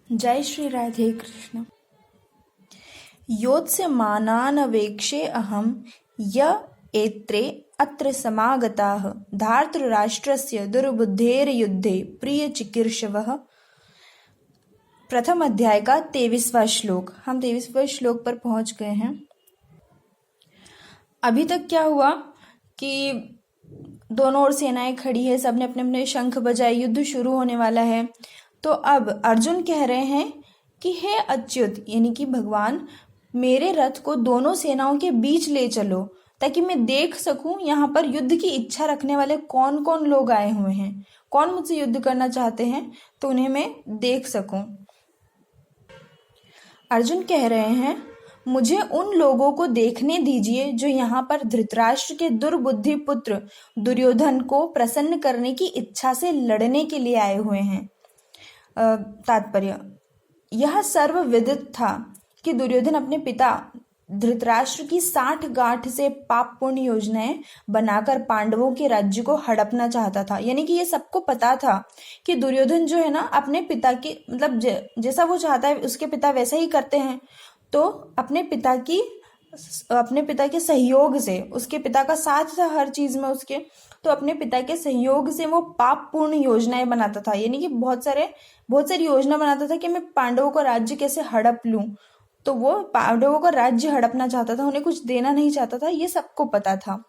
जय श्री राधे कृष्ण। योत्स्य मानानवेक्षे अहं य एत्रे अत्र समागताः धार्तराष्ट्रस्य दुर्बुद्धेर्युद्धे प्रियचिकीर्षवः। प्रथम अध्याय का 23वां श्लोक। हम 23वें श्लोक पर पहुंच गए हैं। अभी तक क्या हुआ कि दोनों ओर सेनाएं खड़ी है, सबने अपने अपने शंख बजाए, युद्ध शुरू होने वाला है। तो अब अर्जुन कह रहे हैं कि हे अच्युत, यानी कि भगवान, मेरे रथ को दोनों सेनाओं के बीच ले चलो ताकि मैं देख सकूं यहाँ पर युद्ध की इच्छा रखने वाले कौन कौन लोग आए हुए हैं, कौन मुझसे युद्ध करना चाहते हैं, तो उन्हें मैं देख सकूं। अर्जुन कह रहे हैं, मुझे उन लोगों को देखने दीजिए जो यहाँ पर धृतराष्ट्र के दुर्बुद्धि पुत्र दुर्योधन को प्रसन्न करने की इच्छा से लड़ने के लिए आए हुए हैं। तात्पर्य यह सर्वविदित था कि दुर्योधन अपने पिता धृतराष्ट्र की 60 गांठ से पाप पुण्य योजनाएं बनाकर पांडवों के राज्य को हड़पना चाहता था। यानी कि ये सबको पता था कि दुर्योधन जो है ना, अपने पिता की मतलब जैसा वो चाहता है उसके पिता वैसा ही करते हैं। तो अपने पिता के सहयोग से, उसके पिता का साथ था हर चीज में उसके, तो अपने पिता के सहयोग से वो पाप पूर्ण योजनाएं बनाता था। यानी कि बहुत सारी योजना बनाता था कि मैं पांडवों को राज्य कैसे हड़प लूं। तो वो पांडवों को राज्य हड़पना चाहता था, उन्हें कुछ देना नहीं चाहता था, ये सबको पता था।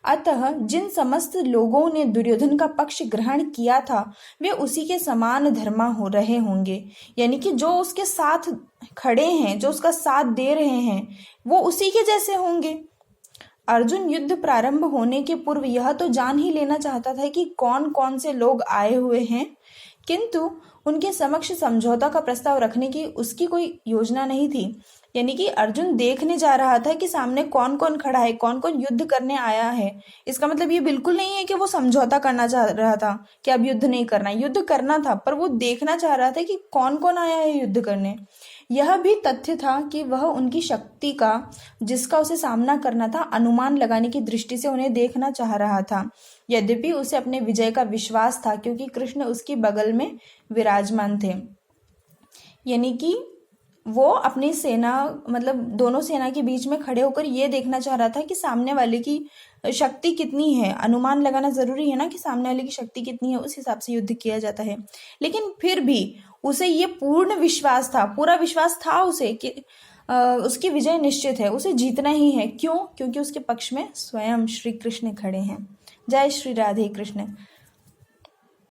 अतः जिन समस्त लोगों ने दुर्योधन का पक्ष ग्रहण किया था वे उसी के समान धर्मा हो रहे होंगे। यानी कि जो उसके साथ खड़े हैं, जो उसका साथ दे रहे हैं, वो उसी के जैसे होंगे। अर्जुन युद्ध प्रारंभ होने के पूर्व यह तो जान ही लेना चाहता था कि कौन कौन से लोग आए हुए हैं, किंतु उनके समक्ष समझौता का प्रस्ताव रखने की उसकी कोई योजना नहीं थी। यानी कि अर्जुन देखने जा रहा था कि सामने कौन कौन खड़ा है, कौन कौन युद्ध करने आया है। इसका मतलब ये बिल्कुल नहीं है कि वो समझौता करना चाह रहा था कि अब युद्ध नहीं करना, युद्ध करना था, पर वो देखना चाह रहा था कि कौन कौन आया है युद्ध करने। यह भी तथ्य था कि वह उनकी शक्ति का, जिसका उसे सामना करना था, अनुमान लगाने की दृष्टि से उन्हें देखना चाह रहा था। यद्यपि उसे अपने विजय का विश्वास था क्योंकि कृष्ण उसकी बगल में विराजमान थे। यानी कि वो अपनी सेना, मतलब दोनों सेना के बीच में खड़े होकर ये देखना चाह रहा था कि सामने वाले की शक्ति कितनी है। अनुमान लगाना जरूरी है ना कि सामने वाले की शक्ति कितनी है, उस हिसाब से युद्ध किया जाता है। लेकिन फिर भी उसे ये पूर्ण विश्वास था, पूरा विश्वास था उसे कि उसकी विजय निश्चित है, उसे जीतना ही है। क्यों? क्योंकि उसके पक्ष में स्वयं श्री कृष्ण खड़े हैं। जय श्री राधे कृष्ण।